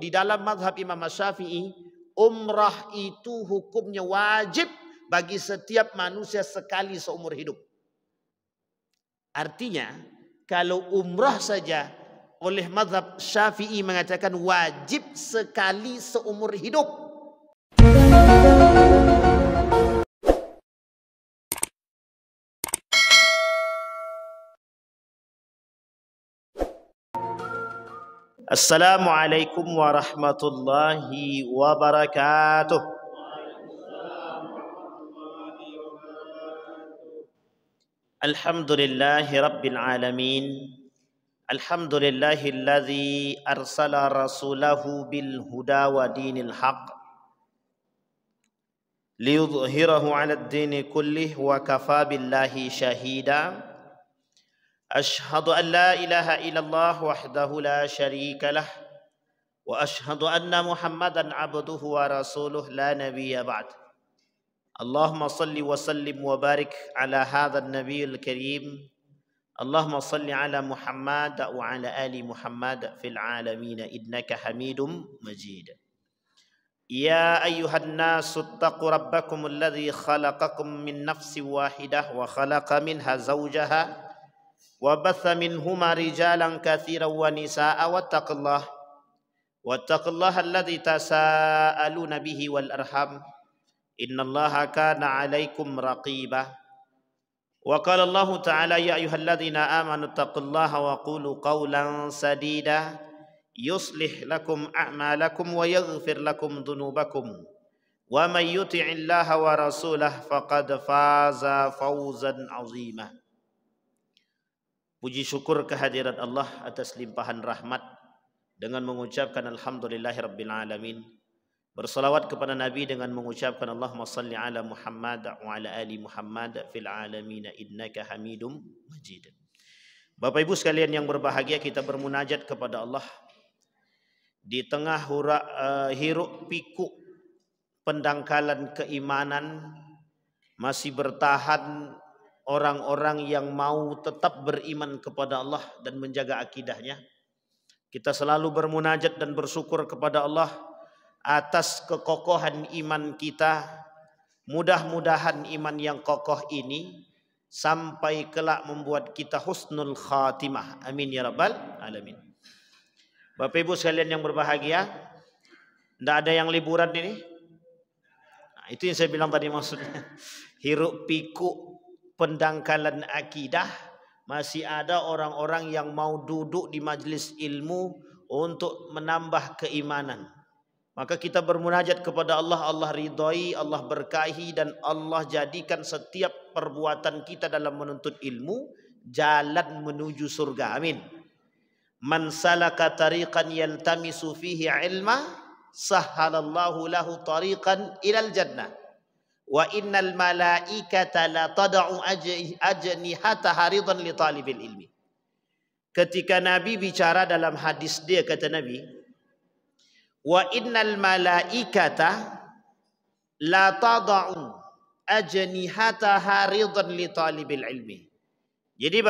di dalam mazhab Imam Syafi'i, umrah itu hukumnya wajib bagi setiap manusia sekali seumur hidup. Artinya, kalau umrah saja oleh mazhab Syafi'i mengatakan wajib sekali seumur hidup. Assalamualaikum warahmatullahi wabarakatuh. Alhamdulillahi rabbil alamin. Alhamdulillahilladzi arsala rasulahu bil huda wa dinil haq liyudhhirahu 'alad dini kullih wa kafa billahi syahida. Ashhadu an la ilaha illallah wahdahu la syarika lah wa ashhadu anna Muhammadan abduhu wa rasuluh la nabiyya ba'd. Allahumma salli wa sallim wa barik ala hadzal nabiyil karim. Allahumma salli ala Muhammad wa ala ali Muhammad fil alamin innaka Hamidum Majid. Ya ayyuhan nasu taqu rabbakum alladhi khalaqakum min nafsin wahidah wa khalaqa minha zawjaha wa batha minhuma rijalan katsiran wa nisaa'a wattaqullaha alladzi tasaaluna bihi wal arham innallaha kana 'alaikum raqiba. Wa qala Allah ta'ala ya ayyuhalladzina amanu taqullaha wa qulu qawlan sadida yuslih lakum a'malakum wa yaghfir lakum dhunubakum wa may yuti'illaha wa rasulahu faqad faza fawzan 'azima. Puji syukur kehadirat Allah atas limpahan rahmat dengan mengucapkan alhamdulillahirabbil alamin. Bersalawat kepada Nabi dengan mengucapkan Allahumma salli ala Muhammad wa ala ali Muhammad fil alamin innaka Hamidum Majid. Bapak Ibu sekalian yang berbahagia, kita bermunajat kepada Allah di tengah hiruk pikuk pendangkalan keimanan. Masih bertahan orang-orang yang mau tetap beriman kepada Allah dan menjaga akidahnya. Kita selalu bermunajat dan bersyukur kepada Allah atas kekokohan iman kita. Mudah-mudahan iman yang kokoh ini sampai kelak membuat kita husnul khatimah. Amin ya rabbal alamin. Bapak Ibu sekalian yang berbahagia, tidak ada yang liburan ini. Nah, itu yang saya bilang tadi maksudnya. Hiruk pikuk pendangkalan akidah, masih ada orang-orang yang mau duduk di majlis ilmu untuk menambah keimanan. Maka kita bermunajat kepada Allah, Allah ridhai, Allah berkahi, dan Allah jadikan setiap perbuatan kita dalam menuntut ilmu jalan menuju surga. Amin. Man salaka tariqan yaltamisu fihi ilma sahhalallahu lahu tariqan ilal jannah. Wa innal malaikata la tad'u ajnihataha ridan li talibil ilmi. Ketika Nabi bicara dalam hadis dia, kata Nabi, wa innal malaikata la tad'u ajnihataha ridan li talibil ilmi. Jadi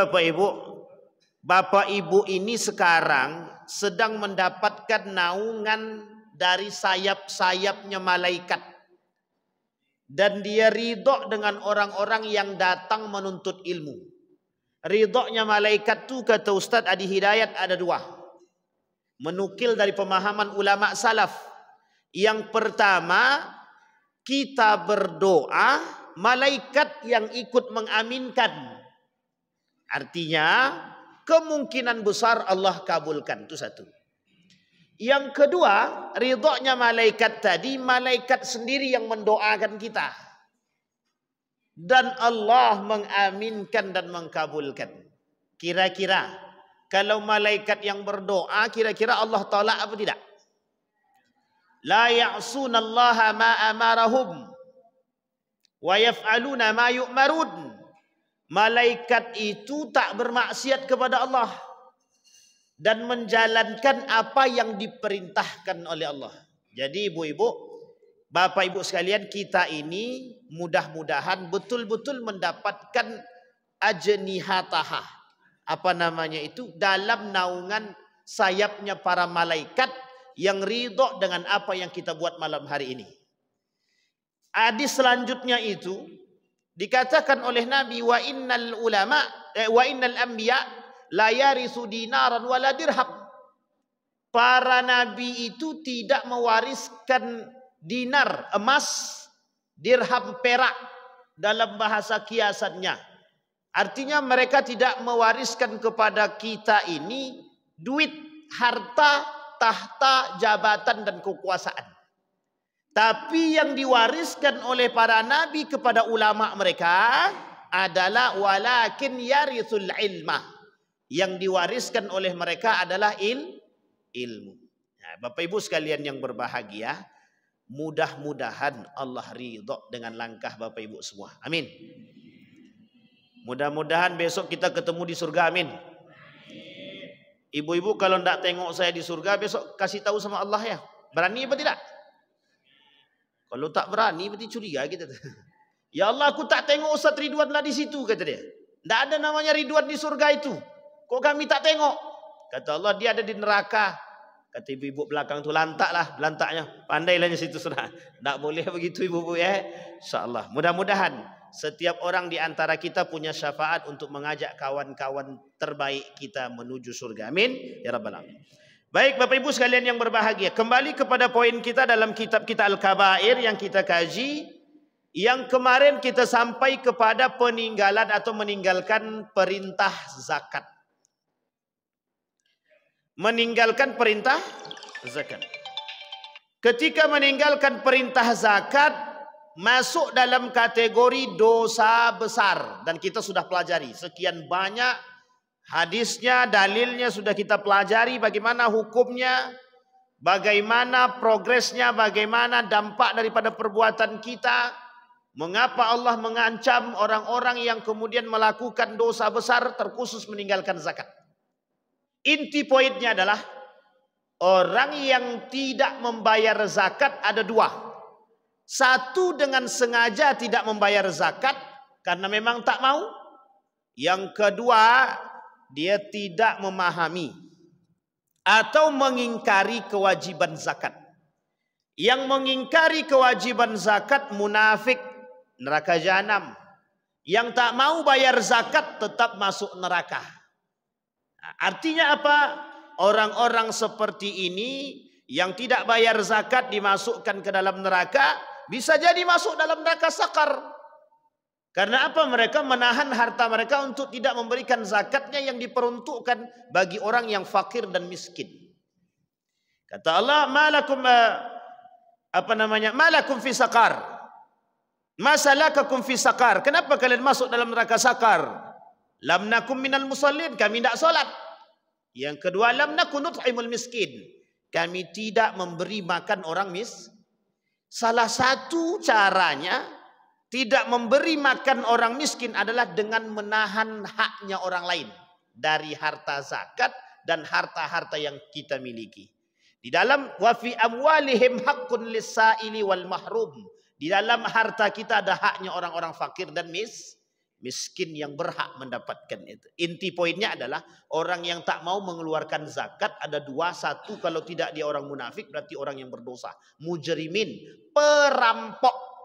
Bapak Ibu ini sekarang sedang mendapatkan naungan dari sayap-sayapnya malaikat. Dan dia ridho dengan orang-orang yang datang menuntut ilmu. Ridhonya malaikat itu, kata Ustadz Adi Hidayat, ada dua. Menukil dari pemahaman ulama salaf. Yang pertama, kita berdoa, malaikat yang ikut mengaminkan. Artinya, kemungkinan besar Allah kabulkan. Itu satu. Yang kedua, ridhonya malaikat tadi, malaikat sendiri yang mendoakan kita. Dan Allah mengaminkan dan mengkabulkan. Kira-kira, kalau malaikat yang berdoa, kira-kira Allah tolak apa tidak? La ya'sunallaha ma amarahum wa yaf'aluna ma yu'marun. Malaikat itu tak bermaksiat kepada Allah dan menjalankan apa yang diperintahkan oleh Allah. Jadi ibu-ibu, bapak ibu sekalian, kita ini mudah-mudahan betul-betul mendapatkan ajnihataha. Apa namanya itu? Dalam naungan sayapnya para malaikat yang ridho dengan apa yang kita buat malam hari ini. Hadis selanjutnya itu dikatakan oleh Nabi, wa innal anbiya la yarisu dinaran wala dirham. Para nabi itu tidak mewariskan dinar, emas, dirham, perak dalam bahasa kiasannya. Artinya mereka tidak mewariskan kepada kita ini duit, harta, tahta, jabatan dan kekuasaan. Tapi yang diwariskan oleh para nabi kepada ulama mereka adalah walakin yarithul ilma. Yang diwariskan oleh mereka adalah ilmu. Nah, Bapak Ibu sekalian yang berbahagia, mudah-mudahan Allah ridho dengan langkah Bapak Ibu semua. Amin. Mudah-mudahan besok kita ketemu di surga. Amin. Ibu-ibu kalau tidak tengok saya di surga besok kasih tahu sama Allah ya. Berani apa tidak? Kalau tak berani berarti curiga kita. Ya Allah, aku tak tengok Ustaz Ridwan lah di situ, kata dia. Tidak ada namanya Ridwan di surga itu. Kok kami tak tengok? Kata Allah, dia ada di neraka. Kata ibu-ibu belakang tu, lantaklah, lantaknya. Pandailah di situ sudah. Tak boleh begitu ibu-ibu ya. InsyaAllah. Mudah-mudahan setiap orang di antara kita punya syafaat untuk mengajak kawan-kawan terbaik kita menuju surga. Amin. Ya Rabbal Alamin. Baik Bapak Ibu sekalian yang berbahagia. Kembali kepada poin kita dalam kitab kita Al-Kabair yang kita kaji. Yang kemarin kita sampai kepada peninggalan atau meninggalkan perintah zakat. Meninggalkan perintah zakat. Ketika meninggalkan perintah zakat, masuk dalam kategori dosa besar. Dan kita sudah pelajari sekian banyak hadisnya, dalilnya sudah kita pelajari, bagaimana hukumnya, bagaimana progresnya, bagaimana dampak daripada perbuatan kita, mengapa Allah mengancam orang-orang yang kemudian melakukan dosa besar terkhusus meninggalkan zakat. Inti poinnya adalah orang yang tidak membayar zakat ada dua. Satu dengan sengaja tidak membayar zakat karena memang tak mau. Yang kedua, dia tidak memahami atau mengingkari kewajiban zakat. Yang mengingkari kewajiban zakat munafik, neraka jahanam. Yang tak mau bayar zakat tetap masuk neraka. Nah, artinya apa? Orang-orang seperti ini yang tidak bayar zakat dimasukkan ke dalam neraka, bisa jadi masuk dalam neraka sakar. Karena apa? Mereka menahan harta mereka untuk tidak memberikan zakatnya yang diperuntukkan bagi orang yang fakir dan miskin. Kata Allah, malakum malakum fi sakar. Masalakakum fi sakar. Kenapa kalian masuk dalam neraka sakar? Lam nakum minal musallin, kami tidak solat. Yang kedua, lam nakun nut'imul miskin, kami tidak memberi makan orang miskin. Salah satu caranya tidak memberi makan orang miskin adalah dengan menahan haknya orang lain dari harta zakat dan harta-harta yang kita miliki. Di dalam wa fi amwalihim haqqun lis-sa'ili wal mahrum. Di dalam harta kita ada haknya orang-orang fakir dan miskin yang berhak mendapatkan itu. Inti poinnya adalah orang yang tak mau mengeluarkan zakat ada dua. Satu, kalau tidak dia orang munafik, berarti orang yang berdosa. Mujrimin, perampok.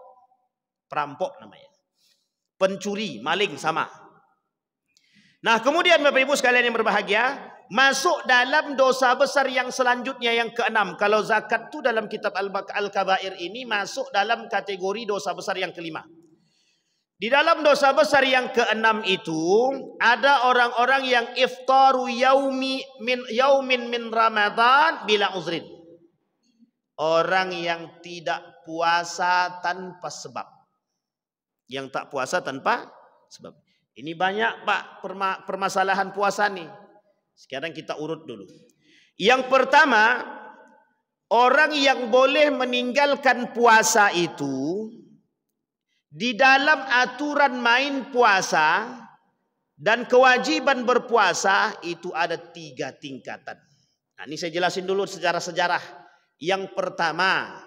Perampok namanya. Pencuri, maling sama. Nah kemudian Bapak Ibu sekalian yang berbahagia, masuk dalam dosa besar yang selanjutnya yang keenam. Kalau zakat itu dalam kitab Al-Kabair ini masuk dalam kategori dosa besar yang kelima. Di dalam dosa besar yang keenam itu ada orang-orang yang iftaru yaumin min Ramadan bila uzrin. Orang yang tidak puasa tanpa sebab. Yang tak puasa tanpa sebab. Ini banyak Pak permasalahan puasa nih. Sekarang kita urut dulu. Yang pertama, orang yang boleh meninggalkan puasa itu di dalam aturan main puasa dan kewajiban berpuasa itu ada 3 tingkatan. Nah, ini saya jelasin dulu secara sejarah. Yang pertama,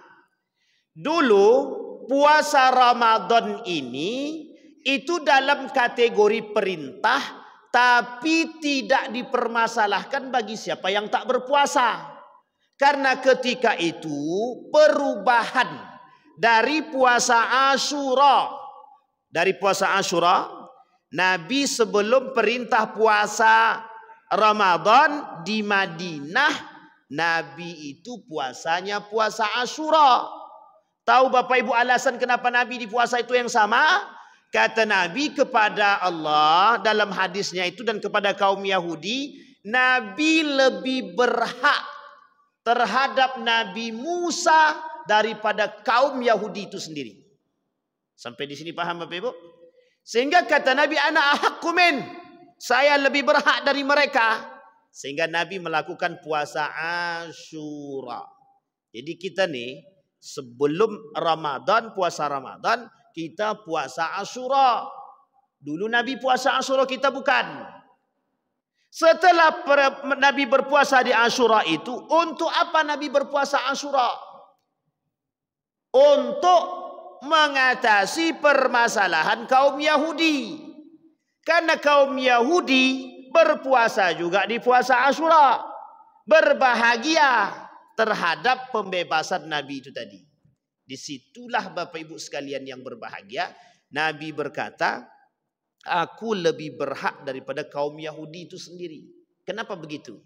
dulu puasa Ramadan ini itu dalam kategori perintah tapi tidak dipermasalahkan bagi siapa yang tak berpuasa. Karena ketika itu perubahan dari puasa Asyura. Dari puasa Asyura, Nabi sebelum perintah puasa Ramadan di Madinah, Nabi itu puasanya puasa Asyura. Tahu Bapak Ibu alasan kenapa Nabi di puasa itu yang sama? Kata Nabi kepada Allah dalam hadisnya itu dan kepada kaum Yahudi, Nabi lebih berhak terhadap Nabi Musa daripada kaum Yahudi itu sendiri. Sampai di sini paham Bapak Ibu? Sehingga kata Nabi, ana ahaqqu min, saya lebih berhak dari mereka. Sehingga Nabi melakukan puasa Asyura. Jadi kita nih sebelum Ramadan, puasa Ramadan, kita puasa Asyura. Dulu Nabi puasa Asyura, kita bukan. Setelah Nabi berpuasa di Asyura itu, untuk apa Nabi berpuasa Asyura? Untuk mengatasi permasalahan kaum Yahudi. Karena kaum Yahudi berpuasa juga di puasa Asyura. Berbahagia terhadap pembebasan Nabi itu tadi. Disitulah Bapak Ibu sekalian yang berbahagia. Nabi berkata, aku lebih berhak daripada kaum Yahudi itu sendiri. Kenapa begitu?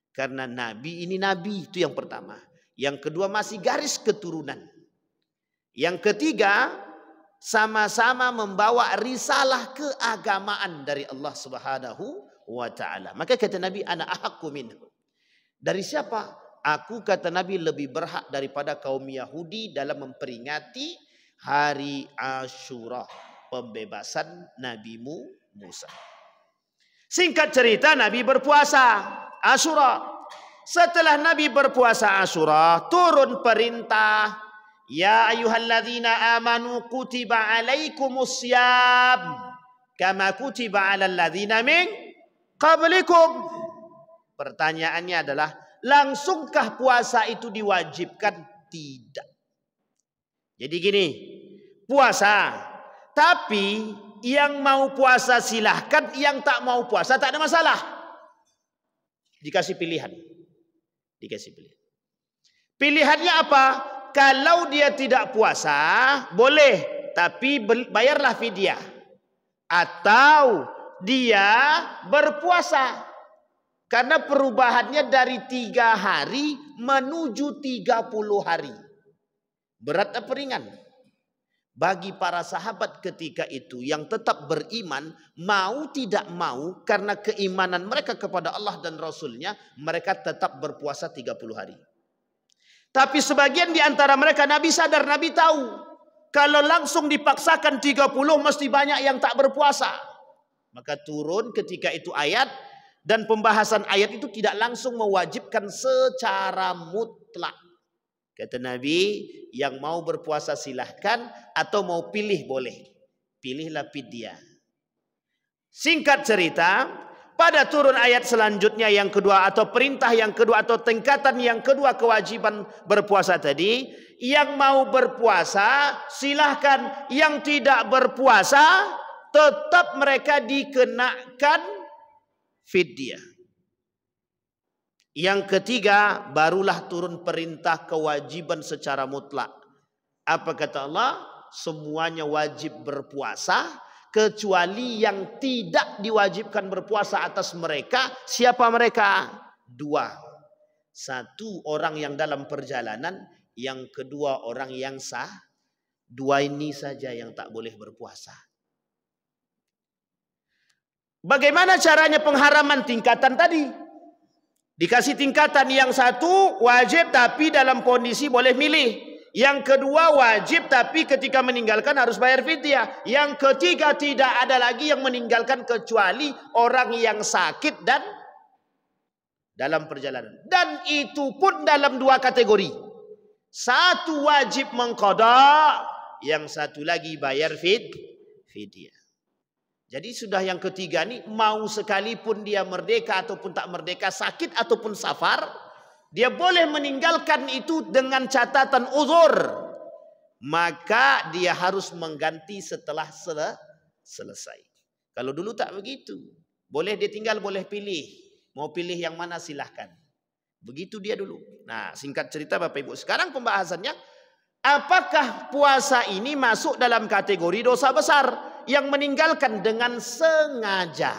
Karena Nabi ini Nabi, itu yang pertama. Yang kedua masih garis keturunan. Yang ketiga sama-sama membawa risalah keagamaan dari Allah Subhanahu wa ta'ala. Maka kata Nabi, ana ahaqqu minhu. Dari siapa? Aku kata Nabi lebih berhak daripada kaum Yahudi dalam memperingati hari Asyura, pembebasan Nabi Musa. Singkat cerita, Nabi berpuasa Asyura. Setelah Nabi berpuasa Asyura, turun perintah, ya ayyuhalladzina amanu kutiba alaikumus syiyam kama kutiba alal ladzina min qablikum. Pertanyaannya adalah, langsungkah puasa itu diwajibkan? Tidak. Jadi gini, puasa, tapi yang mau puasa silahkan, yang tak mau puasa tak ada masalah. Dikasih pilihan. Dikasih pilihan. Pilihannya apa? Kalau dia tidak puasa, boleh, tapi bayarlah fidyah. Atau dia berpuasa. Karena perubahannya dari 3 hari menuju 30 hari. Berat apa ringan? Bagi para sahabat ketika itu yang tetap beriman, mau tidak mau, karena keimanan mereka kepada Allah dan Rasulnya, mereka tetap berpuasa 30 hari. Tapi sebagian di antara mereka, Nabi sadar, Nabi tahu, kalau langsung dipaksakan 30 mesti banyak yang tak berpuasa. Maka turun ketika itu ayat, dan pembahasan ayat itu tidak langsung mewajibkan secara mutlak. Kata Nabi, yang mau berpuasa silahkan, atau mau pilih boleh. Pilihlah fidyah. Singkat cerita, pada turun ayat selanjutnya yang kedua, atau perintah yang kedua, atau tingkatan yang kedua kewajiban berpuasa tadi, yang mau berpuasa silahkan, yang tidak berpuasa tetap mereka dikenakan fidyah. Yang ketiga, barulah turun perintah kewajiban secara mutlak. Apa kata Allah? Semuanya wajib berpuasa, kecuali yang tidak diwajibkan berpuasa atas mereka. Siapa mereka? 2. 1 orang yang dalam perjalanan, yang kedua orang yang sah. 2 ini saja yang tak boleh berpuasa. Bagaimana caranya pengharaman tingkatan tadi? Dikasih tingkatan, yang satu wajib tapi dalam kondisi boleh milih. Yang kedua wajib tapi ketika meninggalkan harus bayar fidyah. Yang ketiga tidak ada lagi yang meninggalkan kecuali orang yang sakit dan dalam perjalanan. Dan itu pun dalam 2 kategori. 1 wajib mengqada, yang satu lagi bayar fidyah. Jadi sudah yang ketiga nih, mau sekalipun dia merdeka ataupun tak merdeka, sakit ataupun safar, dia boleh meninggalkan itu dengan catatan uzur. Maka dia harus mengganti setelah selesai. Kalau dulu tak begitu. Boleh dia tinggal, boleh pilih. Mau pilih yang mana silahkan. Begitu dia dulu. Nah, singkat cerita Bapak Ibu. Sekarang pembahasannya, apakah puasa ini masuk dalam kategori dosa besar yang meninggalkan dengan sengaja?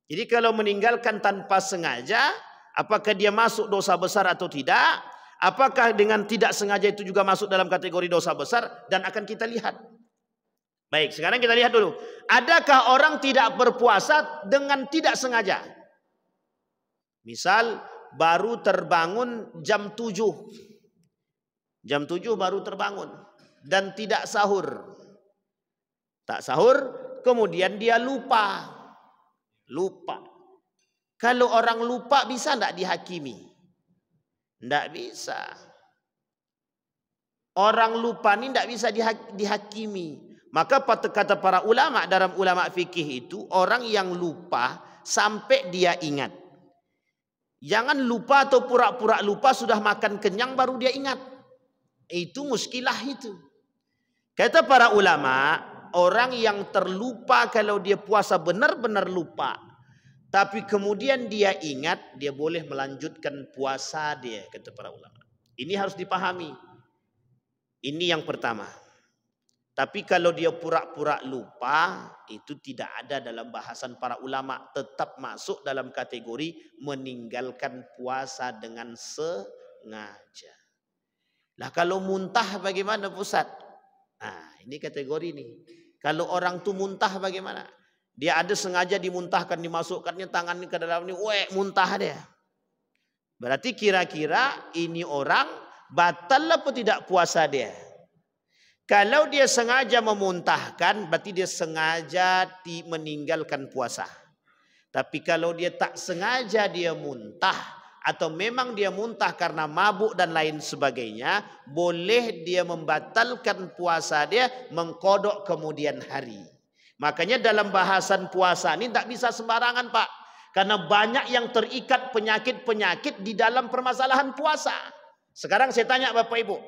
Jadi kalau meninggalkan tanpa sengaja, apakah dia masuk dosa besar atau tidak? Apakah dengan tidak sengaja itu juga masuk dalam kategori dosa besar? Dan akan kita lihat. Baik, sekarang kita lihat dulu. Adakah orang tidak berpuasa dengan tidak sengaja? Misal baru terbangun jam 7. Jam 7 baru terbangun dan tidak sahur. Tak sahur, kemudian dia lupa. Lupa. Kalau orang lupa bisa enggak dihakimi? Enggak bisa. Orang lupa ini enggak bisa dihakimi. Maka kata para ulama, dalam ulama fikih itu, orang yang lupa sampai dia ingat. Jangan lupa atau pura-pura lupa sudah makan kenyang baru dia ingat. Itu muskilah itu. Kata para ulama, orang yang terlupa kalau dia puasa benar-benar lupa, tapi kemudian dia ingat, dia boleh melanjutkan puasa dia, kata para ulama. Ini harus dipahami. Ini yang pertama. Tapi kalau dia pura-pura lupa, itu tidak ada dalam bahasan para ulama. Tetap masuk dalam kategori meninggalkan puasa dengan sengaja. Lah kalau muntah bagaimana Ustaz? Nah ini kategori ini. Kalau orang tuh muntah bagaimana? Dia ada sengaja dimuntahkan, dimasukkannya tangannya ke dalam ini, muntah dia. Berarti kira-kira ini orang batal apa tidak puasa dia? Kalau dia sengaja memuntahkan, berarti dia sengaja meninggalkan puasa. Tapi kalau dia tak sengaja dia muntah, atau memang dia muntah karena mabuk dan lain sebagainya, boleh dia membatalkan puasa dia, mengkodok kemudian hari. Makanya dalam bahasan puasa ini tak bisa sembarangan Pak. Karena banyak yang terikat penyakit-penyakit di dalam permasalahan puasa. Sekarang saya tanya Bapak Ibu.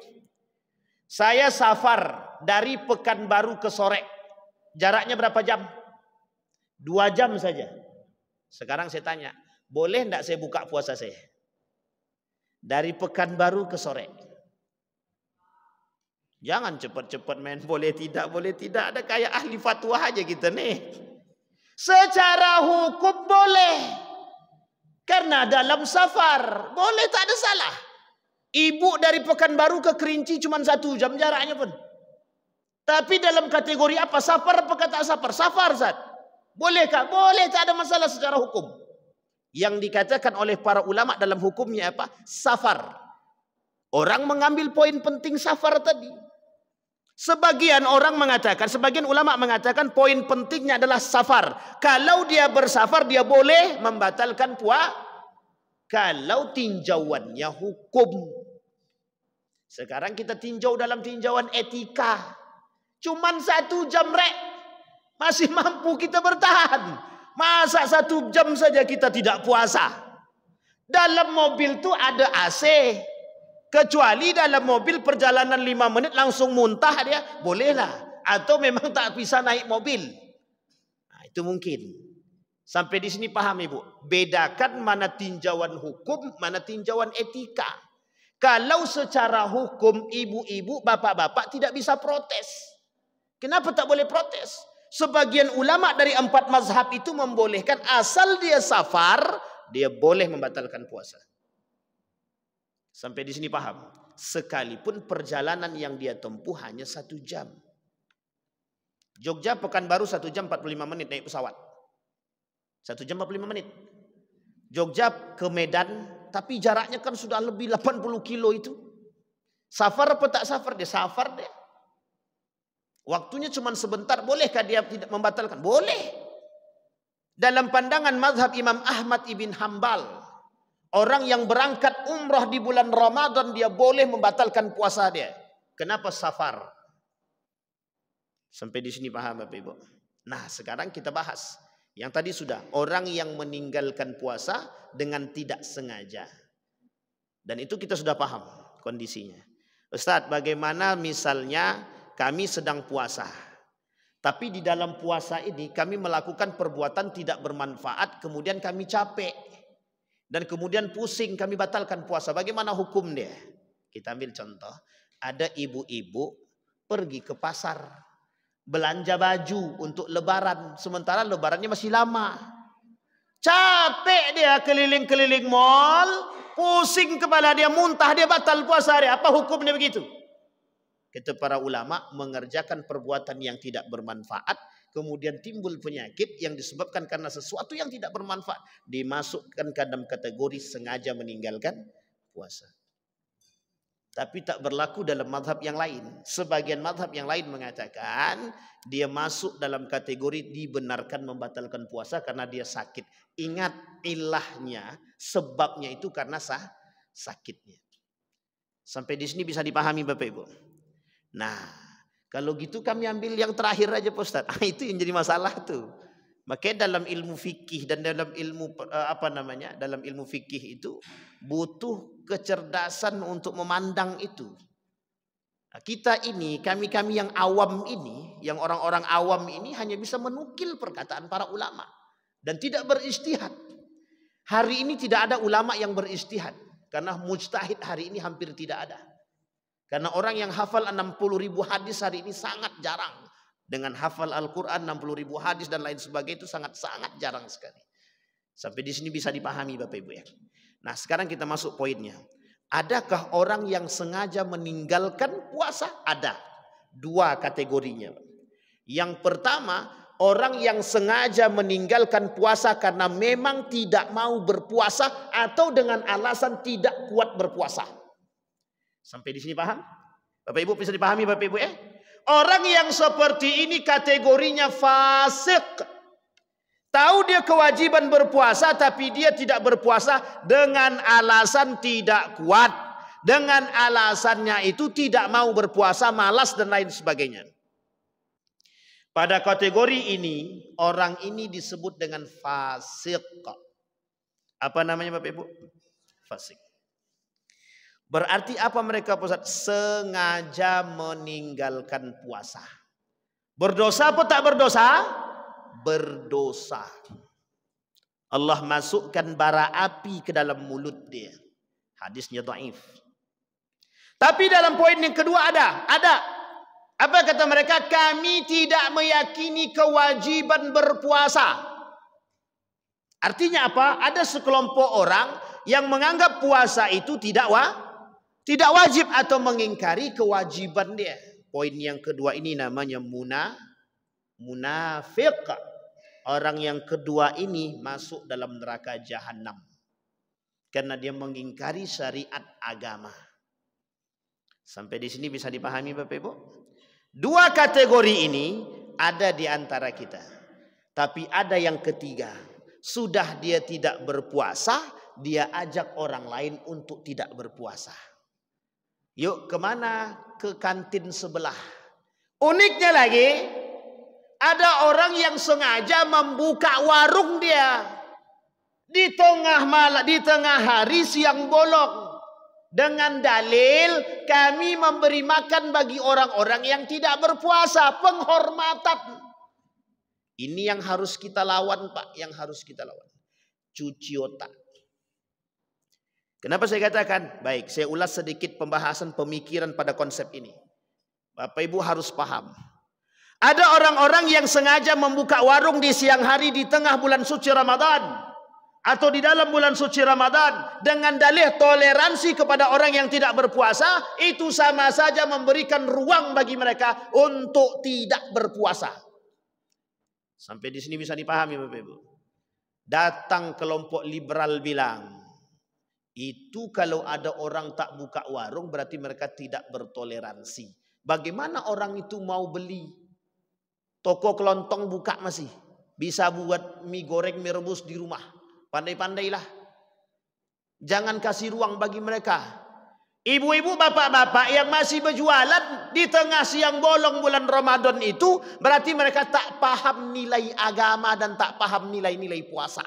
Saya safar dari Pekanbaru ke Sorek. Jaraknya berapa jam? 2 jam saja. Sekarang saya tanya, boleh enggak saya buka puasa saya? Dari Pekanbaru ke Sorek. Jangan cepat-cepat main boleh tidak. Ada kayak ahli fatwa aja kita nih. Secara hukum boleh. Karena dalam safar. Boleh, tak ada salah. Ibu dari Pekanbaru ke Kerinci cuma 1 jam jaraknya pun. Tapi dalam kategori apa? Safar apa kata safar? Safar Zat. Bolehkah? Boleh, tak ada masalah secara hukum. Yang dikatakan oleh para ulama dalam hukumnya apa? Safar. Orang mengambil poin penting safar tadi. Sebagian ulama mengatakan poin pentingnya adalah safar. Kalau dia bersafar dia boleh membatalkan puasa. Kalau tinjauannya hukum. Sekarang kita tinjau dalam tinjauan etika. Cuman 1 jam rek. Masih mampu kita bertahan. Masa 1 jam saja kita tidak puasa. Dalam mobil tuh ada AC. Kecuali dalam mobil perjalanan 5 menit langsung muntah dia. Bolehlah. Atau memang tak bisa naik mobil. Nah, itu mungkin. Sampai di sini paham Ibu? Bedakan mana tinjauan hukum, mana tinjauan etika. Kalau secara hukum ibu-ibu, bapak-bapak tidak bisa protes. Kenapa tak boleh protes? Sebagian ulama dari 4 mazhab itu membolehkan asal dia safar, dia boleh membatalkan puasa. Sampai di sini paham? Sekalipun perjalanan yang dia tempuh hanya 1 jam. Jogja Pekanbaru 1 jam 45 menit naik pesawat. 1 jam 45 menit. Jogja ke Medan, tapi jaraknya kan sudah lebih 80 kilo itu. Safar apa tak safar? Dia safar deh. Waktunya cuma sebentar. Bolehkah dia tidak membatalkan? Boleh. Dalam pandangan mazhab Imam Ahmad ibn Hanbal, orang yang berangkat umrah di bulan Ramadan dia boleh membatalkan puasa dia. Kenapa safar? Sampai di sini paham Bapak Ibu? Nah, sekarang kita bahas. Yang tadi sudah, orang yang meninggalkan puasa dengan tidak sengaja. Dan itu kita sudah paham kondisinya. Ustadz, bagaimana misalnya kami sedang puasa. Tapi di dalam puasa ini kami melakukan perbuatan tidak bermanfaat, kemudian kami capek. dan kemudian pusing kami batalkan puasa. Bagaimana hukum dia? Kita ambil contoh. Ada ibu-ibu pergi ke pasar belanja baju untuk lebaran, sementara lebarannya masih lama. Capek dia keliling-keliling mall, pusing kepala dia, muntah dia, batal puasa dia. Apa hukumnya begitu? Kata para ulama, mengerjakan perbuatan yang tidak bermanfaat, kemudian timbul penyakit yang disebabkan karena sesuatu yang tidak bermanfaat, dimasukkan ke dalam kategori sengaja meninggalkan puasa. Tapi tak berlaku dalam mazhab yang lain. Sebagian mazhab yang lain mengatakan dia masuk dalam kategori dibenarkan membatalkan puasa karena dia sakit. Ingat ilahnya, sebabnya itu karena sakitnya. Sampai di sini bisa dipahami Bapak Ibu. Nah, kalau gitu kami ambil yang terakhir aja Pak Ustaz. Itu yang jadi masalah tuh. Makanya dalam ilmu fikih dan dalam ilmu dalam ilmu fikih itu butuh kecerdasan untuk memandang itu. Nah, kita ini, kami yang awam ini, yang orang-orang awam ini hanya bisa menukil perkataan para ulama dan tidak beristihad. Hari ini tidak ada ulama yang beristihad karena mujtahid hari ini hampir tidak ada. Karena orang yang hafal 60.000 hadis hari ini sangat jarang. Dengan hafal Al-Quran 60.000 hadis dan lain sebagainya itu sangat-sangat jarang sekali. Sampai di sini bisa dipahami Bapak Ibu ya. Nah sekarang kita masuk poinnya. Adakah orang yang sengaja meninggalkan puasa? Ada. Dua kategorinya. Yang pertama, orang yang sengaja meninggalkan puasa karena memang tidak mau berpuasa atau dengan alasan tidak kuat berpuasa. Sampai di sini paham? Bapak Ibu bisa dipahami Bapak Ibu ya? Orang yang seperti ini kategorinya fasik. Tahu dia kewajiban berpuasa tapi dia tidak berpuasa dengan alasan tidak kuat. Dengan alasannya itu tidak mau berpuasa, malas dan lain sebagainya. Pada kategori ini, orang ini disebut dengan fasik. Apa namanya Bapak Ibu? Fasik. Berarti apa mereka Ustaz? Sengaja meninggalkan puasa. Berdosa apa tak berdosa? Berdosa. Allah masukkan bara api ke dalam mulut dia. Hadisnya dhaif. Tapi dalam poin yang kedua ada. Apa kata mereka? Kami tidak meyakini kewajiban berpuasa. Artinya apa? Ada sekelompok orang yang menganggap puasa itu tidak wajib atau mengingkari kewajiban dia. Poin yang kedua ini namanya munafik. Orang yang kedua ini masuk dalam neraka jahanam. Karena dia mengingkari syariat agama. Sampai di sini bisa dipahami Bapak Ibu? Dua kategori ini ada di antara kita. Tapi ada yang ketiga. Sudah dia tidak berpuasa, dia ajak orang lain untuk tidak berpuasa. Yuk kemana? Ke kantin sebelah. Uniknya lagi, ada orang yang sengaja membuka warung dia di tengah hari siang bolong dengan dalil kami memberi makan bagi orang-orang yang tidak berpuasa, penghormatan. Ini yang harus kita lawan Pak, yang harus kita lawan. Cuci otak. Kenapa saya katakan? Baik, saya ulas sedikit pembahasan pemikiran pada konsep ini. Bapak Ibu harus paham. Ada orang-orang yang sengaja membuka warung di siang hari di tengah bulan suci Ramadan. Atau di dalam bulan suci Ramadan. Dengan dalih toleransi kepada orang yang tidak berpuasa. Itu sama saja memberikan ruang bagi mereka untuk tidak berpuasa. Sampai di sini bisa dipahami Bapak Ibu. Datang kelompok liberal bilang. Itu kalau ada orang tak buka warung berarti mereka tidak bertoleransi. Bagaimana orang itu mau beli? Toko kelontong buka masih. Bisa buat mie goreng, mie rebus di rumah. Pandai-pandailah. Jangan kasih ruang bagi mereka. Ibu-ibu, bapak-bapak yang masih berjualan di tengah siang bolong bulan Ramadan itu berarti mereka tak paham nilai agama dan tak paham nilai-nilai puasa.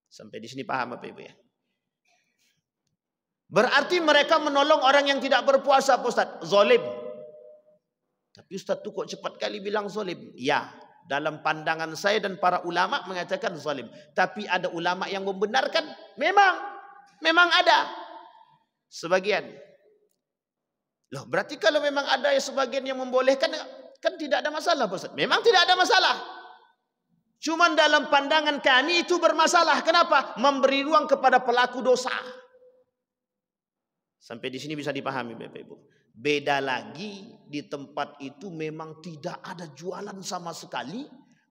Sampai di sini paham Bapak Ibu ya? Berarti mereka menolong orang yang tidak berpuasa Ustaz. Zalim. Tapi Ustaz tuh kok cepat kali bilang zalim. Ya, Dalam pandangan saya dan para ulama mengatakan zalim. Tapi ada ulama yang membenarkan, memang ada sebagian. Loh, berarti kalau memang ada sebagian yang membolehkan, kan tidak ada masalah, Pak Ustaz. Memang tidak ada masalah. Cuman dalam pandangan kami itu bermasalah. Kenapa? Memberi ruang kepada pelaku dosa. Sampai di sini bisa dipahami Bapak Ibu. Beda lagi di tempat itu memang tidak ada jualan sama sekali.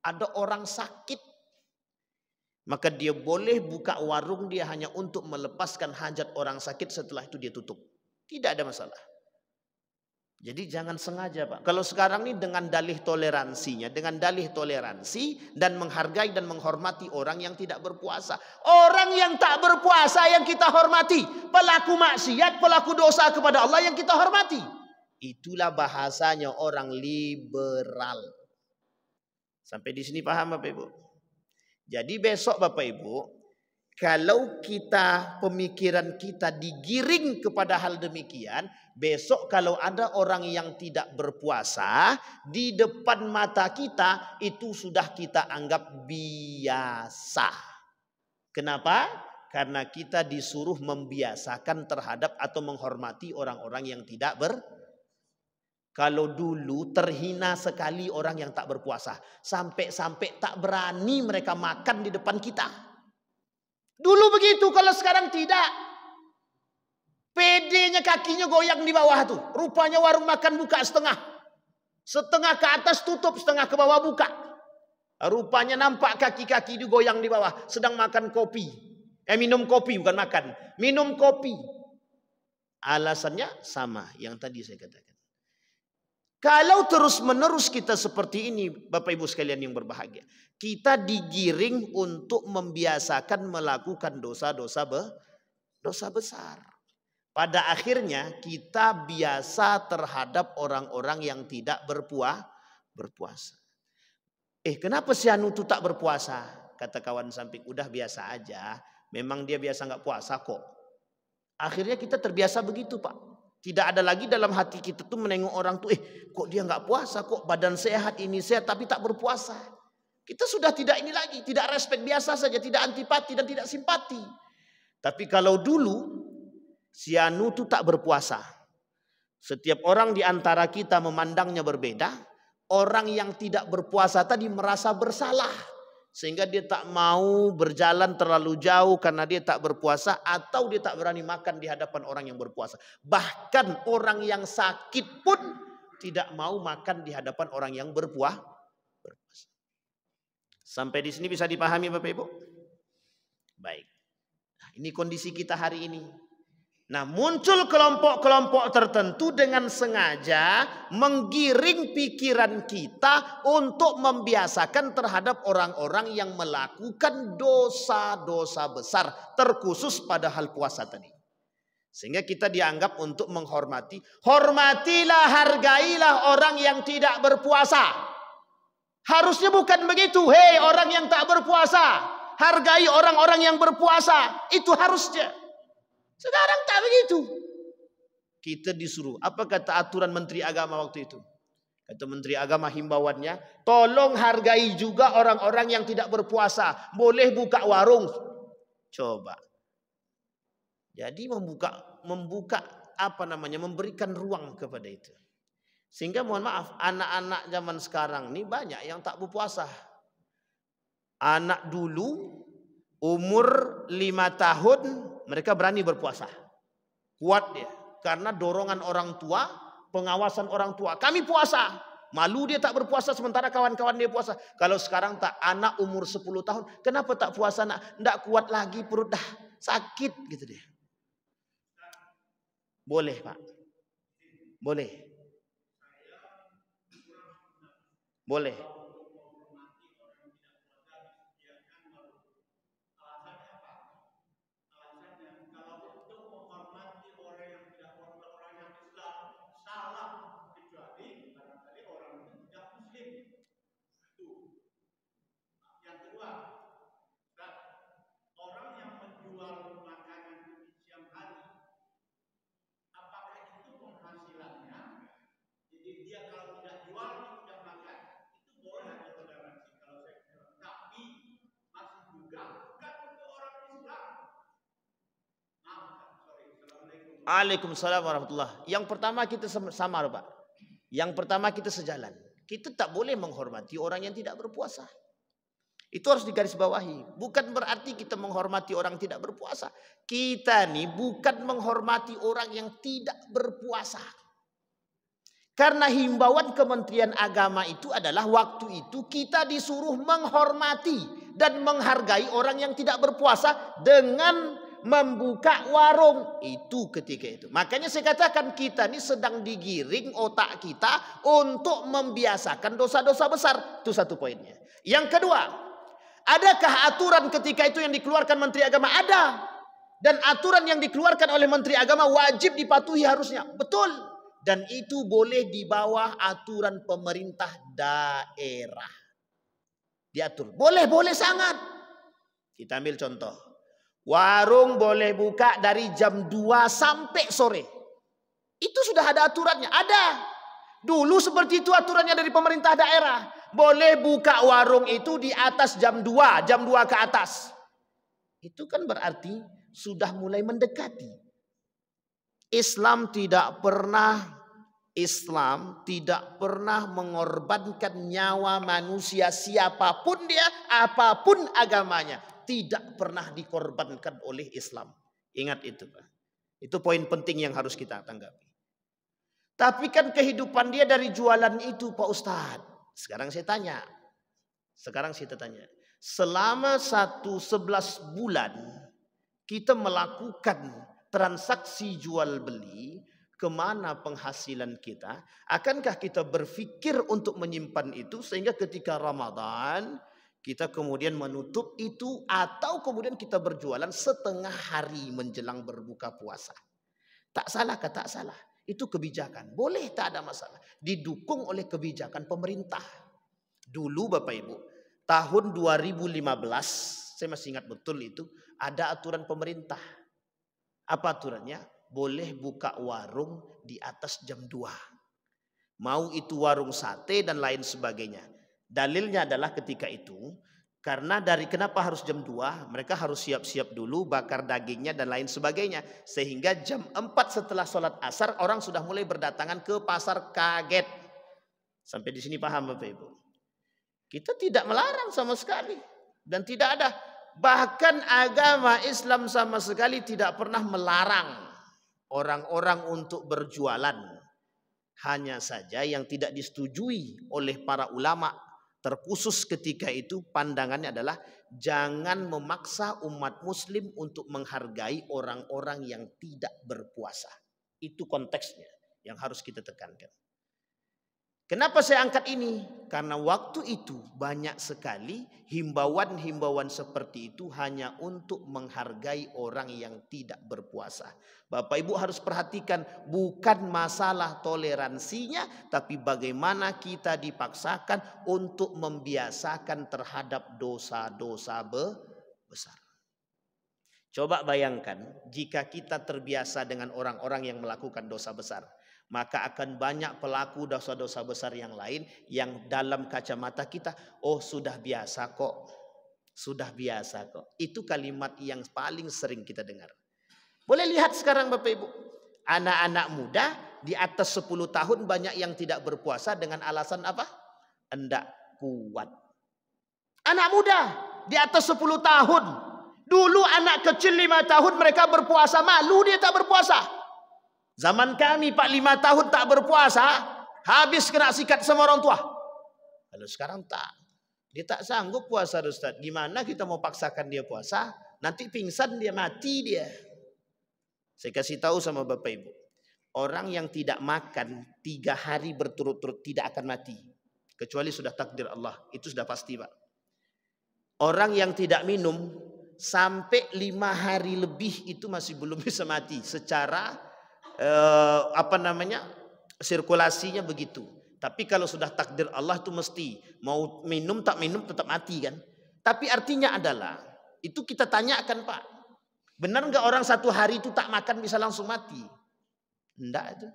Ada orang sakit. Maka dia boleh buka warung dia hanya untuk melepaskan hajat orang sakit, setelah itu dia tutup. Tidak ada masalah. Jadi jangan sengaja Pak. Kalau sekarang ini dengan dalih toleransinya, dengan dalih toleransi dan menghargai dan menghormati orang yang tidak berpuasa. Orang yang tak berpuasa yang kita hormati. Pelaku maksiat, pelaku dosa kepada Allah yang kita hormati. Itulah bahasanya orang liberal. Sampai di sini paham Bapak Ibu? Jadi besok Bapak Ibu, kalau kita pemikiran kita digiring kepada hal demikian, besok kalau ada orang yang tidak berpuasa di depan mata kita, itu sudah kita anggap biasa. Kenapa? Karena kita disuruh membiasakan terhadap atau menghormati orang-orang yang tidak Kalau dulu terhina sekali orang yang tak berpuasa, sampai-sampai tak berani mereka makan di depan kita. Dulu begitu, kalau sekarang tidak. PD-nya kakinya goyang di bawah tuh. Rupanya warung makan buka setengah. Setengah ke atas tutup, setengah ke bawah buka. Rupanya nampak kaki-kaki itu goyang di bawah. Sedang makan kopi. Minum kopi, bukan makan. Minum kopi. Alasannya sama yang tadi saya katakan. Kalau terus-menerus kita seperti ini, Bapak Ibu sekalian yang berbahagia, kita digiring untuk membiasakan melakukan dosa-dosa besar. Pada akhirnya kita biasa terhadap orang-orang yang tidak berpuasa. Kenapa si Anu itu tak berpuasa? Kata kawan samping, udah biasa aja. Memang dia biasa nggak puasa kok. Akhirnya kita terbiasa begitu Pak. Tidak ada lagi dalam hati kita tuh menengok orang tuh, kok dia nggak puasa, kok badan sehat, ini sehat tapi tak berpuasa. Kita sudah tidak ini lagi, tidak respect, biasa saja, tidak antipati dan tidak simpati. Tapi kalau dulu si Anu tuh tak berpuasa. Setiap orang di antara kita memandangnya berbeda. Orang yang tidak berpuasa tadi merasa bersalah. Sehingga dia tak mau berjalan terlalu jauh karena dia tak berpuasa. Atau dia tak berani makan di hadapan orang yang berpuasa. Bahkan orang yang sakit pun tidak mau makan di hadapan orang yang berpuasa. Sampai di sini bisa dipahami Bapak Ibu? Baik. Nah, ini kondisi kita hari ini. Nah, muncul kelompok-kelompok tertentu dengan sengaja menggiring pikiran kita untuk membiasakan terhadap orang-orang yang melakukan dosa-dosa besar, terkhusus pada hal puasa tadi. Sehingga kita dianggap untuk menghormati. Hormatilah, hargailah orang yang tidak berpuasa. Harusnya bukan begitu. Hei orang yang tak berpuasa, hargai orang-orang yang berpuasa. Itu harusnya. Sekarang tak begitu. Kita disuruh. Apa kata aturan Menteri Agama waktu itu? Kata Menteri Agama himbauannya, tolong hargai juga orang-orang yang tidak berpuasa. Boleh buka warung. Coba. Jadi memberikan ruang kepada itu. Sehingga mohon maaf, anak-anak zaman sekarang ini banyak yang tak berpuasa. Anak dulu umur 5 tahun mereka berani berpuasa. Kuat dia. Karena dorongan orang tua, pengawasan orang tua. Kami puasa. Malu dia tak berpuasa sementara kawan-kawan dia puasa. Kalau sekarang tak, anak umur 10 tahun. Kenapa tak puasa nak? Nggak kuat lagi perut dah. Sakit gitu dia. Boleh Pak. Boleh. Boleh. Waalaikumsalam warahmatullah. Yang pertama kita sama Pak. Yang pertama kita sejalan. Kita tak boleh menghormati orang yang tidak berpuasa. Itu harus digarisbawahi. Bukan berarti kita menghormati orang tidak berpuasa. Kita nih bukan menghormati orang yang tidak berpuasa. Karena himbauan Kementerian Agama itu adalah waktu itu kita disuruh menghormati dan menghargai orang yang tidak berpuasa dengan membuka warung. Itu ketika itu. Makanya saya katakan kita ini sedang digiring otak kita untuk membiasakan dosa-dosa besar. Itu satu poinnya. Yang kedua, adakah aturan ketika itu yang dikeluarkan Menteri Agama? Ada. Dan aturan yang dikeluarkan oleh Menteri Agama wajib dipatuhi harusnya. Betul. Dan itu boleh di bawah aturan pemerintah daerah. Diatur. Boleh sangat. Kita ambil contoh. Warung boleh buka dari jam 2 sampai sore. Itu sudah ada aturannya. Ada. Dulu seperti itu aturannya dari pemerintah daerah. Boleh buka warung itu di atas jam 2. Jam 2 ke atas. Itu kan berarti sudah mulai mendekati. Islam tidak pernah mengorbankan nyawa manusia siapapun dia, apapun agamanya, tidak pernah dikorbankan oleh Islam. Ingat itu, Pak. Itu poin penting yang harus kita tanggapi. Tapi kan kehidupan dia dari jualan itu, Pak Ustadz. Sekarang saya tanya. Selama 11 bulan kita melakukan transaksi jual beli, kemana penghasilan kita? Akankah kita berpikir untuk menyimpan itu sehingga ketika Ramadan kita kemudian menutup itu, atau kemudian kita berjualan setengah hari menjelang berbuka puasa? Tak salah kah? Tak salah. Itu kebijakan. Boleh, tak ada masalah. Didukung oleh kebijakan pemerintah. Dulu Bapak Ibu, tahun 2015, saya masih ingat betul itu, ada aturan pemerintah. Apa aturannya? Boleh buka warung di atas jam 2. Mau itu warung sate dan lain sebagainya. Dalilnya adalah ketika itu, karena kenapa harus jam 2? Mereka harus siap-siap dulu, bakar dagingnya dan lain sebagainya. Sehingga jam 4 setelah sholat asar, orang sudah mulai berdatangan ke pasar kaget. Sampai di sini paham Bapak Ibu? Kita tidak melarang sama sekali. Dan tidak ada. Bahkan agama Islam sama sekali tidak pernah melarang orang-orang untuk berjualan. Hanya saja yang tidak disetujui oleh para ulama, terkhusus ketika itu pandangannya adalah jangan memaksa umat muslim untuk menghargai orang-orang yang tidak berpuasa. Itu konteksnya yang harus kita tekankan. Kenapa saya angkat ini? Karena waktu itu banyak sekali himbauan-himbauan seperti itu hanya untuk menghargai orang yang tidak berpuasa. Bapak Ibu harus perhatikan, bukan masalah toleransinya, tapi bagaimana kita dipaksakan untuk membiasakan terhadap dosa-dosa besar. Coba bayangkan jika kita terbiasa dengan orang-orang yang melakukan dosa besar, maka akan banyak pelaku dosa-dosa besar yang lain yang dalam kacamata kita, oh sudah biasa kok. Sudah biasa kok. Itu kalimat yang paling sering kita dengar. Boleh lihat sekarang Bapak Ibu. Anak-anak muda di atas 10 tahun banyak yang tidak berpuasa dengan alasan apa? Hendak kuat. Anak muda di atas 10 tahun. Dulu anak kecil 5 tahun mereka berpuasa. Malu dia tak berpuasa. Zaman kami Pak 5 tahun tak berpuasa, habis kena sikat sama orang tua. Kalau sekarang tak. Dia tak sanggup puasa Ustaz. Gimana kita mau paksakan dia puasa? Nanti pingsan dia, mati dia. Saya kasih tahu sama Bapak Ibu. Orang yang tidak makan 3 hari berturut-turut tidak akan mati. Kecuali sudah takdir Allah. Itu sudah pasti Pak. Orang yang tidak minum sampai 5 hari lebih itu masih belum bisa mati. Secara sirkulasinya begitu. Tapi kalau sudah takdir Allah itu mesti mau minum tak minum tetap mati kan. Tapi artinya adalah itu kita tanyakan Pak, benar nggak orang 1 hari itu tak makan bisa langsung mati? Enggak itu.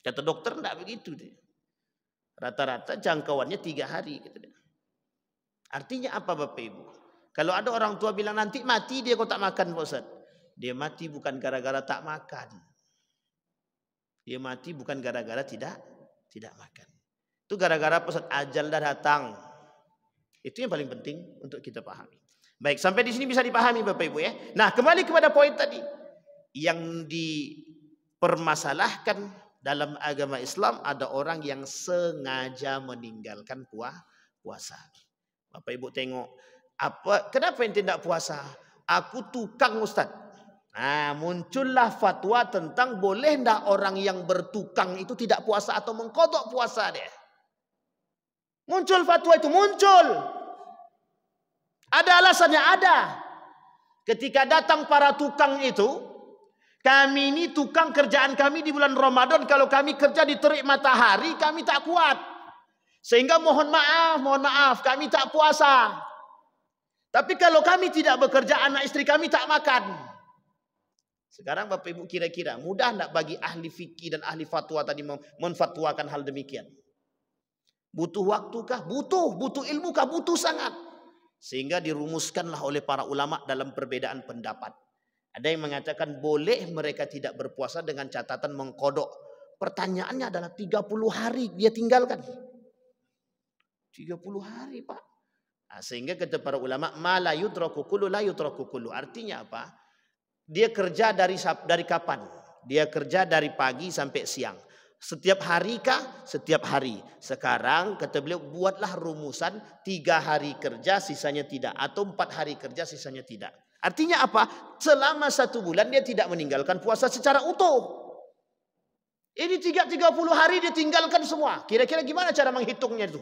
Kata dokter enggak begitu deh. Rata-rata jangkauannya 3 hari gitu deh. Artinya apa Bapak Ibu? Kalau ada orang tua bilang nanti mati dia kok tak makan Pak Ustaz. Dia mati bukan gara-gara tak makan. Dia mati bukan gara-gara tidak makan. Itu gara-gara pesat ajal dah datang. Itu yang paling penting untuk kita pahami. Baik, sampai di sini bisa dipahami Bapak Ibu ya. Nah, kembali kepada poin tadi. Yang dipermasalahkan dalam agama Islam ada orang yang sengaja meninggalkan puasa. Bapak Ibu tengok, kenapa ente tidak puasa? Aku tukang Ustaz. Nah, muncullah fatwa tentang boleh tidak orang yang bertukang itu tidak puasa atau mengkodok puasa dia. Muncul fatwa itu, muncul. Ada alasannya, ada. Ketika datang para tukang itu, kami ini tukang, kerjaan kami di bulan Ramadan, kalau kami kerja di terik matahari, kami tak kuat. Sehingga mohon maaf, kami tak puasa. Tapi kalau kami tidak bekerja, anak istri kami tak makan. Sekarang Bapak Ibu kira-kira mudah tidak bagi ahli fikih dan ahli fatwa tadi menfatwakan hal demikian? Butuh waktu kah? Butuh ilmu kah? Butuh sangat. Sehingga dirumuskanlah oleh para ulama dalam perbedaan pendapat. Ada yang mengatakan boleh mereka tidak berpuasa dengan catatan mengkodok. Pertanyaannya adalah 30 hari dia tinggalkan. 30 hari Pak. Nah, sehingga kata para ulama, ma la yutraku kullu la yutraku kullu. Artinya apa? Dia kerja dari kapan? Dia kerja dari pagi sampai siang. Setiap hari kah? Setiap hari. Sekarang kata beliau, buatlah rumusan 3 hari kerja sisanya tidak. Atau 4 hari kerja sisanya tidak. Artinya apa? Selama 1 bulan dia tidak meninggalkan puasa secara utuh. Ini 30 hari dia tinggalkan semua. Kira-kira gimana cara menghitungnya itu?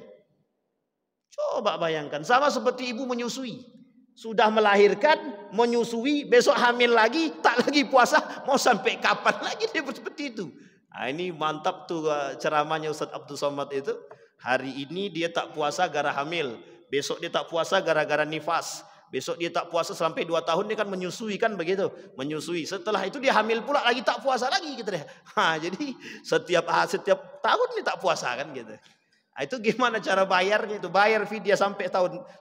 Coba bayangkan. Sama seperti ibu menyusui. Sudah melahirkan, menyusui, besok hamil lagi, tak lagi puasa. Mau sampai kapan lagi dia seperti itu? Nah, ini mantap tuh ceramahnya Ustaz Abdul Somad itu. Hari ini dia tak puasa gara hamil. Besok dia tak puasa gara-gara nifas. Besok dia tak puasa sampai 2 tahun dia kan menyusui kan begitu. Menyusui. Setelah itu dia hamil pula lagi tak puasa lagi gitu deh. Nah, jadi setiap tahun dia tak puasa kan gitu. Nah, itu gimana cara bayarnya itu? Bayar fidyah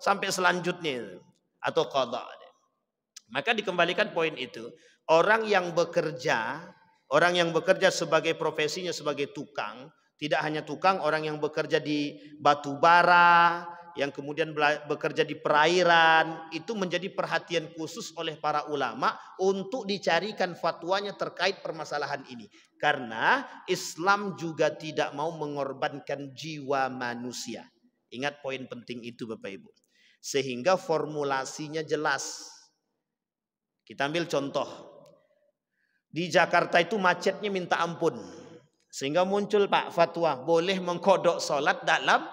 sampai selanjutnya itu. Atau qadha. Maka dikembalikan poin itu. Orang yang bekerja sebagai profesinya sebagai tukang, tidak hanya tukang, orang yang bekerja di batu bara, yang kemudian bekerja di perairan, itu menjadi perhatian khusus oleh para ulama untuk dicarikan fatwanya terkait permasalahan ini. Karena Islam juga tidak mau mengorbankan jiwa manusia. Ingat poin penting itu Bapak Ibu. Sehingga formulasinya jelas. Kita ambil contoh. Di Jakarta itu macetnya minta ampun. Sehingga muncul Pak fatwa boleh mengkodok sholat dalam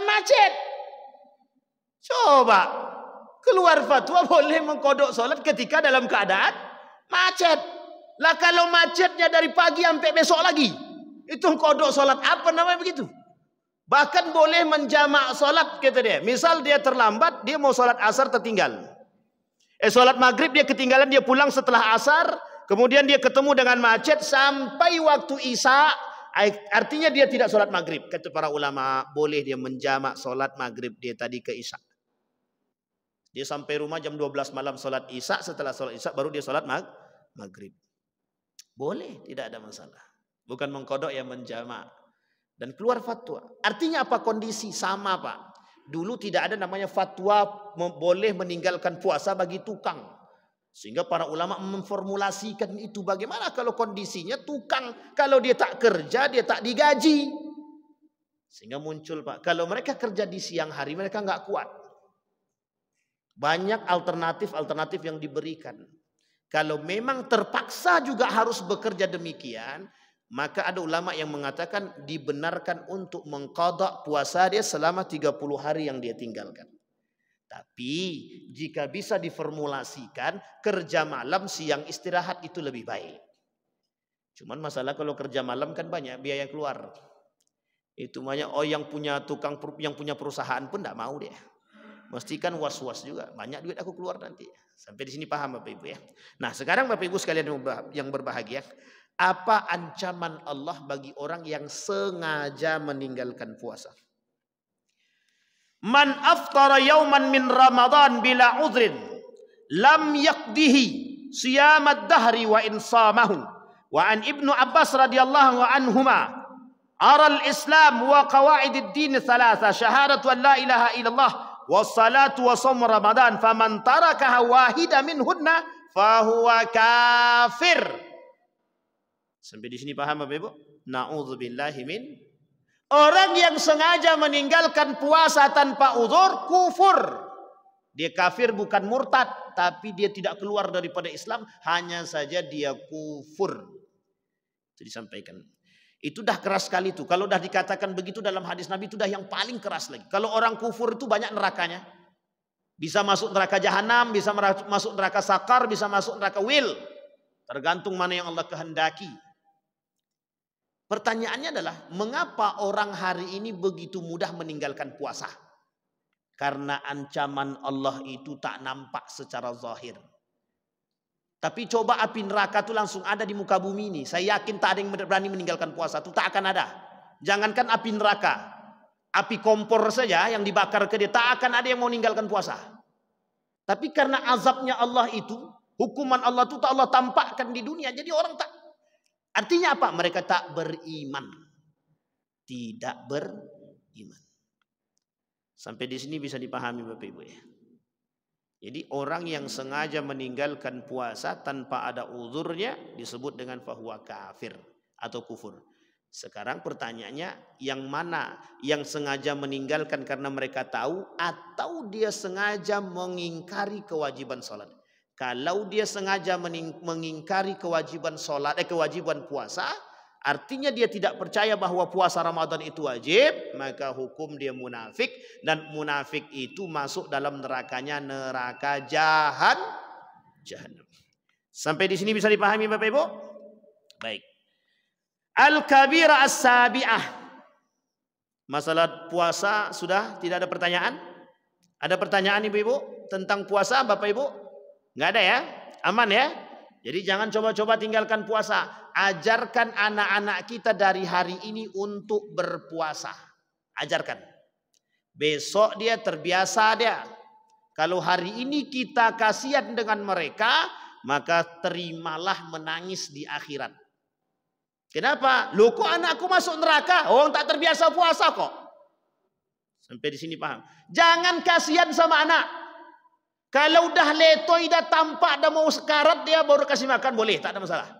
macet. Coba keluar fatwa boleh mengkodok sholat ketika dalam keadaan macet. Lah kalau macetnya dari pagi sampai besok lagi, itu kodok sholat apa namanya begitu? Bahkan boleh menjamak sholat kata dia. Misal dia terlambat, dia mau sholat asar tertinggal. Sholat maghrib dia ketinggalan, dia pulang setelah asar. Kemudian dia ketemu dengan macet sampai waktu isya. Artinya dia tidak sholat maghrib. Kata para ulama, boleh dia menjamak sholat maghrib dia tadi ke isya. Dia sampai rumah jam 12 malam sholat isya. Setelah sholat isya baru dia sholat maghrib. Boleh, tidak ada masalah. Bukan mengkodok yang menjamak. Dan keluar fatwa. Artinya apa? Kondisi sama Pak. Dulu tidak ada namanya fatwa boleh meninggalkan puasa bagi tukang. Sehingga para ulama memformulasikan itu. Bagaimana kalau kondisinya tukang. Kalau dia tak kerja, dia tak digaji. Sehingga muncul Pak. Kalau mereka kerja di siang hari, mereka nggak kuat. Banyak alternatif yang diberikan. Kalau memang terpaksa juga harus bekerja demikian, maka ada ulama yang mengatakan dibenarkan untuk mengqadha puasa dia selama 30 hari yang dia tinggalkan. Tapi jika bisa diformulasikan kerja malam siang istirahat itu lebih baik. Cuman masalah kalau kerja malam kan banyak biaya keluar. Itu banyak yang punya perusahaan pun tidak mau dia. Mesti kan was-was juga, banyak duit aku keluar nanti. Sampai di sini paham Bapak Ibu ya. Nah, sekarang Bapak Ibu sekalian yang berbahagia, apa ancaman Allah bagi orang yang sengaja meninggalkan puasa? Man aftara yauman min Ramadan bila udhrin lam yaqdihi siyamad dahri wa insamahu. Wa an Ibnu Abbas radhiyallahu anhuma aral Islam wa qawaidid din thalatha syahadatu an la ilaha illallah wassalatu wa shaum Ramadan faman tarakaha wahida minhunna fahuwa kafir. Sampai di sini paham Bapak Ibu? Na'udzubillahi min. Orang yang sengaja meninggalkan puasa tanpa uzur kufur. Dia kafir bukan murtad, tapi dia tidak keluar daripada Islam, hanya saja dia kufur. Itu disampaikan. Itu dah keras sekali itu. Kalau dah dikatakan begitu dalam hadis Nabi itu dah yang paling keras lagi. Kalau orang kufur itu banyak nerakanya. Bisa masuk neraka jahanam, bisa masuk neraka sakar, bisa masuk neraka wil. Tergantung mana yang Allah kehendaki. Pertanyaannya adalah, mengapa orang hari ini begitu mudah meninggalkan puasa? Karena ancaman Allah itu tak nampak secara zahir. Tapi coba api neraka itu langsung ada di muka bumi ini. Saya yakin tak ada yang berani meninggalkan puasa. Itu tak akan ada. Jangankan api neraka. Api kompor saja yang dibakar ke dia. Tak akan ada yang mau meninggalkan puasa. Tapi karena azabnya Allah itu, hukuman Allah itu tak Allah tampakkan di dunia. Jadi orang tak. Artinya apa? Mereka tak beriman. Tidak beriman. Sampai di sini bisa dipahami Bapak Ibu ya. Jadi orang yang sengaja meninggalkan puasa tanpa ada uzurnya disebut dengan fahuwa kafir atau kufur. Sekarang pertanyaannya, yang mana? Yang sengaja meninggalkan karena mereka tahu atau dia sengaja mengingkari kewajiban sholat? Kalau dia sengaja mengingkari kewajiban sholat, kewajiban puasa, artinya dia tidak percaya bahwa puasa Ramadan itu wajib, maka hukum dia munafik, dan munafik itu masuk dalam nerakanya neraka jahanam. Sampai di sini bisa dipahami Bapak Ibu? Baik. Al-kabira as-sabi'ah. Masalah puasa sudah tidak ada pertanyaan? Ada pertanyaan Ibu-ibu tentang puasa Bapak Ibu? Nggak ada ya? Aman ya? Jadi jangan coba-coba tinggalkan puasa. Ajarkan anak-anak kita dari hari ini untuk berpuasa. Ajarkan. Besok dia terbiasa dia. Kalau hari ini kita kasihan dengan mereka, maka terimalah menangis di akhirat. Kenapa? Loh kok anakku masuk neraka? Orang tak terbiasa puasa kok. Sampai di sini paham? Jangan kasihan sama anak. Kalau dah letoy, dah tampak, dah mau sekarat, dia baru kasih makan, boleh, tak ada masalah.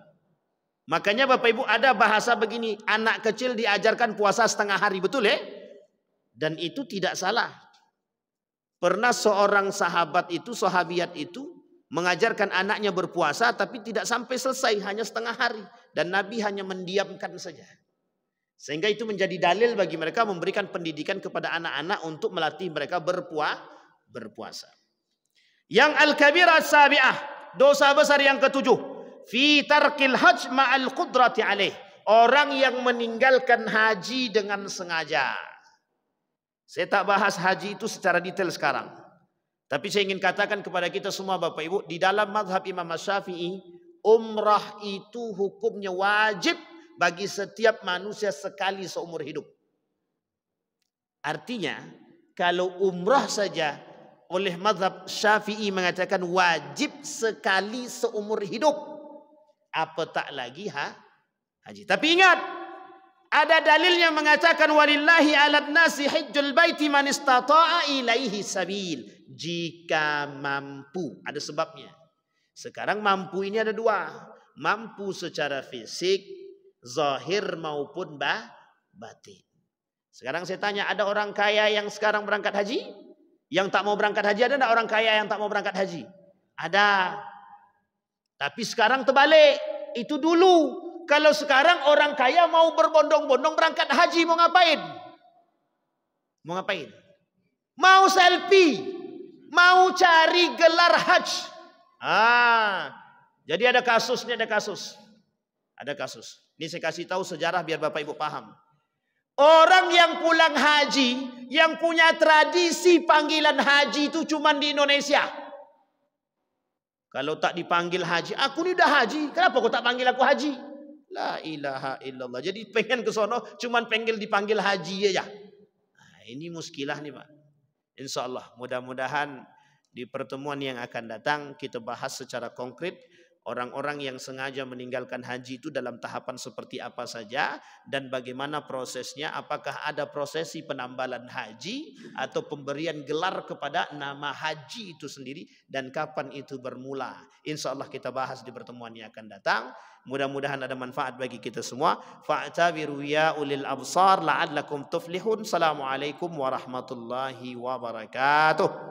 Makanya Bapak Ibu ada bahasa begini, anak kecil diajarkan puasa setengah hari, betul ya? Dan itu tidak salah. Pernah seorang sahabiat itu mengajarkan anaknya berpuasa, tapi tidak sampai selesai, hanya setengah hari. Dan Nabi hanya mendiamkan saja. Sehingga itu menjadi dalil bagi mereka memberikan pendidikan kepada anak-anak untuk melatih mereka berpuasa. Yang al-kabirah as-sabi'ah, dosa besar yang ketujuh, fi tarkil hajj ma'al qudrati alaih. Orang yang meninggalkan haji dengan sengaja. Saya tak bahas haji itu secara detail sekarang. Tapi saya ingin katakan kepada kita semua Bapak Ibu, di dalam mazhab Imam Syafi'i, umrah itu hukumnya wajib bagi setiap manusia sekali seumur hidup. Artinya, kalau umrah saja oleh mazhab Syafi'i mengatakan wajib sekali seumur hidup, apatah lagi haji. Tapi ingat, ada dalilnya mengatakan walillahi 'alan nasi hajjul baiti man istata'a ilaihi sabil. Jika mampu, ada sebabnya. Sekarang mampu ini ada dua, mampu secara fisik, zahir maupun batin. Sekarang saya tanya, ada orang kaya yang sekarang berangkat haji? Yang tak mau berangkat haji ada enggak orang kaya yang tak mau berangkat haji? Ada. Tapi sekarang terbalik. Itu dulu. Kalau sekarang orang kaya mau berbondong-bondong berangkat haji, mau ngapain? Mau ngapain? Mau selfie. Mau cari gelar haji. Jadi ada kasus, ini ada kasus. Ada kasus. Ini saya kasih tahu sejarah biar Bapak Ibu paham. Orang yang pulang haji, yang punya tradisi panggilan haji itu cuma di Indonesia. Kalau tak dipanggil haji, aku ni dah haji, kenapa kau tak panggil aku haji? La ilaha illallah. Jadi pengen ke sono, cuma pengen dipanggil haji aja. Nah, ini muskilah nih Pak. Insya Allah, mudah-mudahan di pertemuan yang akan datang kita bahas secara konkret orang-orang yang sengaja meninggalkan haji itu dalam tahapan seperti apa saja dan bagaimana prosesnya, apakah ada prosesi penambalan haji atau pemberian gelar kepada nama haji itu sendiri dan kapan itu bermula. Insya Allah kita bahas di pertemuan yang akan datang. Mudah-mudahan ada manfaat bagi kita semua. Fa'tabiru ya ulil absar la'allakum tuflihun. Assalamualaikum warahmatullahi wabarakatuh.